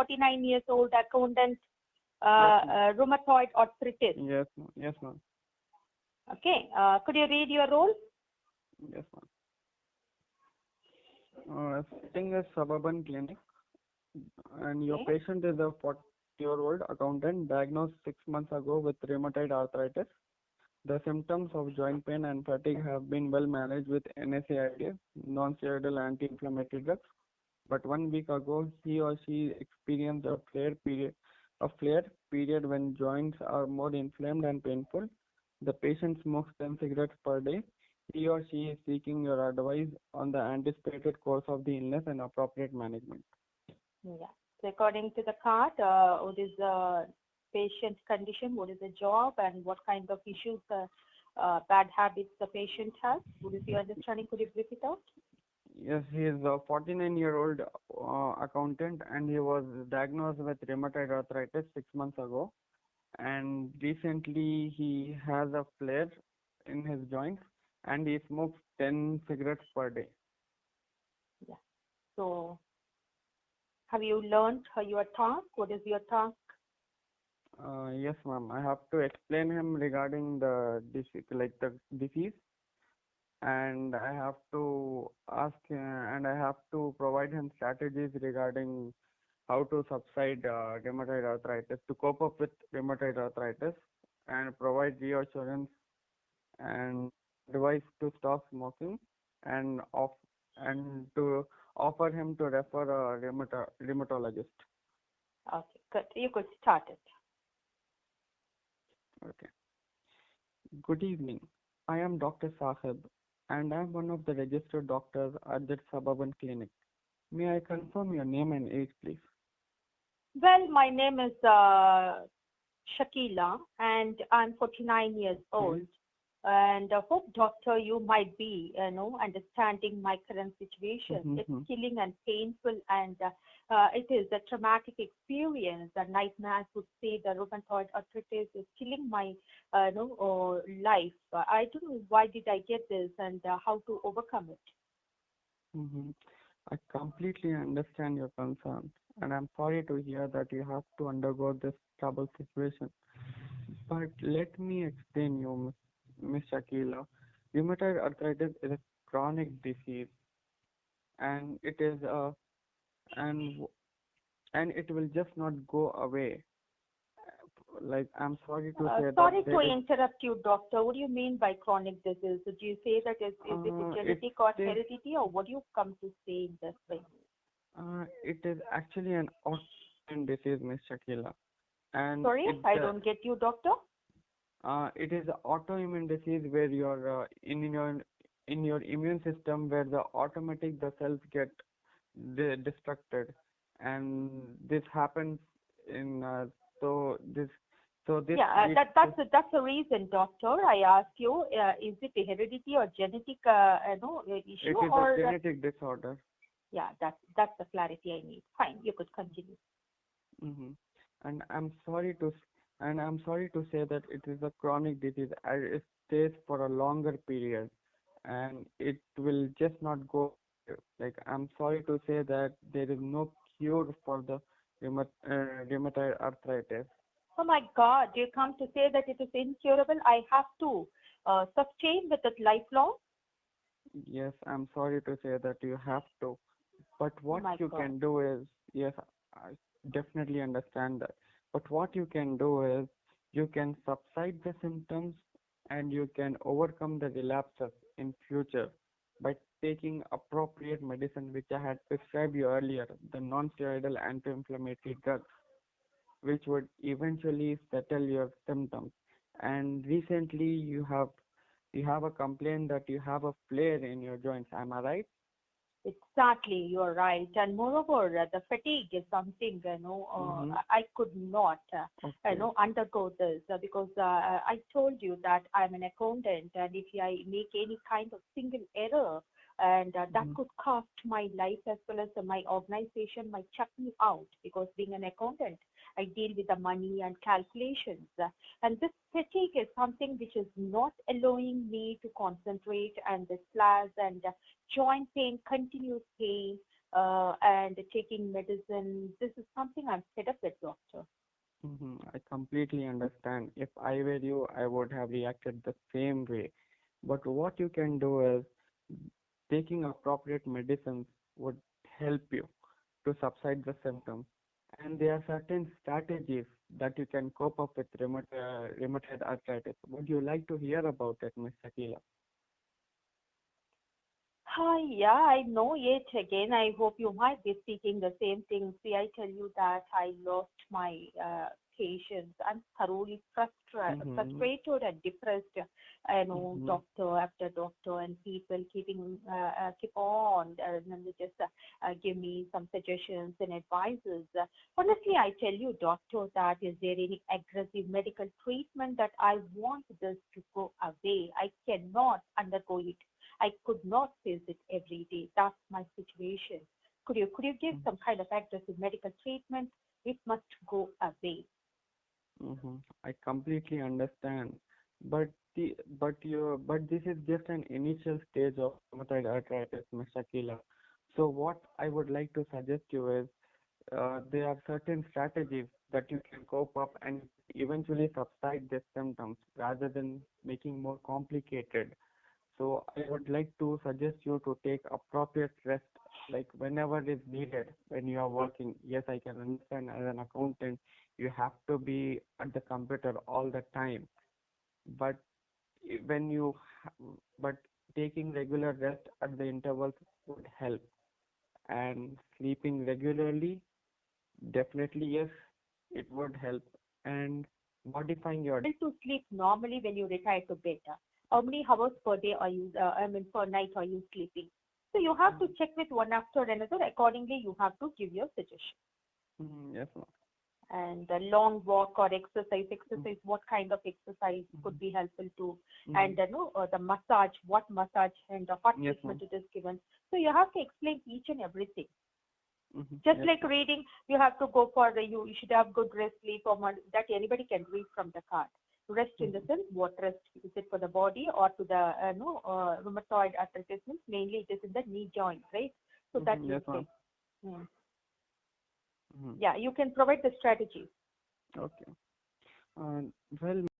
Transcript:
49 years old, accountant, Yes, ma'am. rheumatoid arthritis. Yes, ma'am. Yes, ma'am. Okay. Could you read your role? Yes, ma'am. Sitting a suburban clinic, and your Okay. patient is a 40-year-old accountant diagnosed 6 months ago with rheumatoid arthritis. The symptoms of joint pain and fatigue have been well managed with NSAIDs, non-steroidal anti-inflammatory drugs. But 1 week ago, he or she experienced a flare period when joints are more inflamed and painful. The patient smokes 10 cigarettes per day. He or she is seeking your advice on the anticipated course of the illness and appropriate management. Yeah. So according to the card, what is the patient condition, what is the job, and what kind of issues, bad habits the patient has? What is your understanding? Could you brief it out? Yes, he is a 49-year-old accountant, and he was diagnosed with rheumatoid arthritis 6 months ago. And recently he has a flare in his joints, and he smokes 10 cigarettes per day. Yeah. So have you learned your task? What is your task? Yes, ma'am. I have to explain him regarding the disease, and I have to and I have to provide him strategies regarding how to subside rheumatoid arthritis, to cope up with rheumatoid arthritis, and provide reassurance and advice to stop smoking, and off and to offer him to refer a rheumatologist. Okay, good. You could start it. Okay. Good evening. I am Dr. Sahib, and I am one of the registered doctors at that suburban clinic. May I confirm your name and age, please? Well, my name is Shakila, and I'm 49 years old. And I hope, doctor, you might be, understanding my current situation. It's Mm-hmm. killing and painful, and it is a traumatic experience. The nightmares would say the rheumatoid arthritis is killing my, life. I don't know why did I get this and how to overcome it. Mm-hmm. I completely understand your concern, and I'm sorry to hear that you have to undergo this trouble situation. But let me explain you, Miss Shakila. Rheumatoid arthritis is a chronic disease, and and w- and it will just not go away. Like, I'm sorry to say that Sorry to there is interrupt you, doctor. What do you mean by chronic disease? Do you say that is it it genetic or is heredity, or what do you come to say in this way? it is actually an autoimmune disease, Miss Shakila, and Sorry, I don't get you, doctor. it is an autoimmune disease where in your immune system, where the cells get destructed, and this happens in so this so this Yeah, leads to that's the reason, doctor. I ask you, is it a heredity or genetic, issue, it is a or genetic disorder. yeah, that's the clarity I need. Fine, you could continue. Hmm. And I'm sorry to say that it is a chronic disease, and it stays for a longer period, and it will just not go. Like, I'm sorry to say that there is no cure for the rheumatoid arthritis. Oh my God, you come to say that it is incurable. I have to sustain with it lifelong. Yes, I'm sorry to say that you have to. But Oh what my you God. can do is, yes, I definitely understand that. But what you can do is, you can subside the symptoms, and you can overcome the relapses in future by taking appropriate medicine, which I had prescribed you earlier, the non-steroidal anti-inflammatory drugs, which would eventually settle your symptoms. And recently you have a complaint that you have a flare in your joints. Am I right? Exactly, you're right. And moreover, the fatigue is something, Mm-hmm. I could not, Okay. undergo this because I told you that I'm an accountant, and if I make any kind of single error, and that Mm-hmm. could cost my life as well as my organization might chuck me out because being an accountant, I deal with the money and calculations. And this fatigue is something which is not allowing me to concentrate, and this flares and joint pain, continuous pain, and taking medicine. This is something I'm fed up with, doctor. I completely understand. If I were you, I would have reacted the same way. But what you can do is taking appropriate medicines would help you to subside the symptoms. And there are certain strategies that you can cope up with rheumatoid arthritis. Would you like to hear about it, Miss Shakila? Hi, yeah, I know it again. I hope you might be speaking the same thing. See, I tell you that I lost my patience. I'm thoroughly Mm-hmm. frustrated and depressed. I know Mm-hmm. doctor after doctor and people keep on and they just give me some suggestions and advices. Honestly, I tell you, doctor, that is there any aggressive medical treatment that I want this to go away? I cannot undergo it. I could not face it every day. That's my situation. Could you give some kind of aggressive medical treatment? It must go away. Mm-hmm. I completely understand. But but this is just an initial stage of rheumatoid arthritis, Ms. Shakila. So what I would like to suggest you is there are certain strategies that you can cope up and eventually subside these symptoms rather than making more complicated. So I would like to suggest you to take appropriate rest, like whenever is needed when you are working. Yes, I can understand as an accountant, you have to be at the computer all the time. But when you, but taking regular rest at the intervals would help. And sleeping regularly, definitely yes, it would help. And modifying your. Able to sleep normally when you retire to bed. How many hours per day are you, per night are you sleeping? So you have to check with one after another. Accordingly, you have to give your suggestion. Yes, ma'am. And a long walk or exercise, Mm, what kind of exercise could mhm, be helpful to, mhm. and the massage, what massage and the hot Yes, treatment ma'am. it is given. So you have to explain each and everything. Just Yes, like ma'am. reading, you have to go for you should have good rest, sleep, or that anybody can read from the card. Rest in the Mhm, sense, what rest is it for the body or to the no rheumatoid arthritis means mainly it is in the knee joint, right? So that Yes, you can, ma'am. mm, Mhm. yeah, you can provide the strategy. Okay. Uh, well,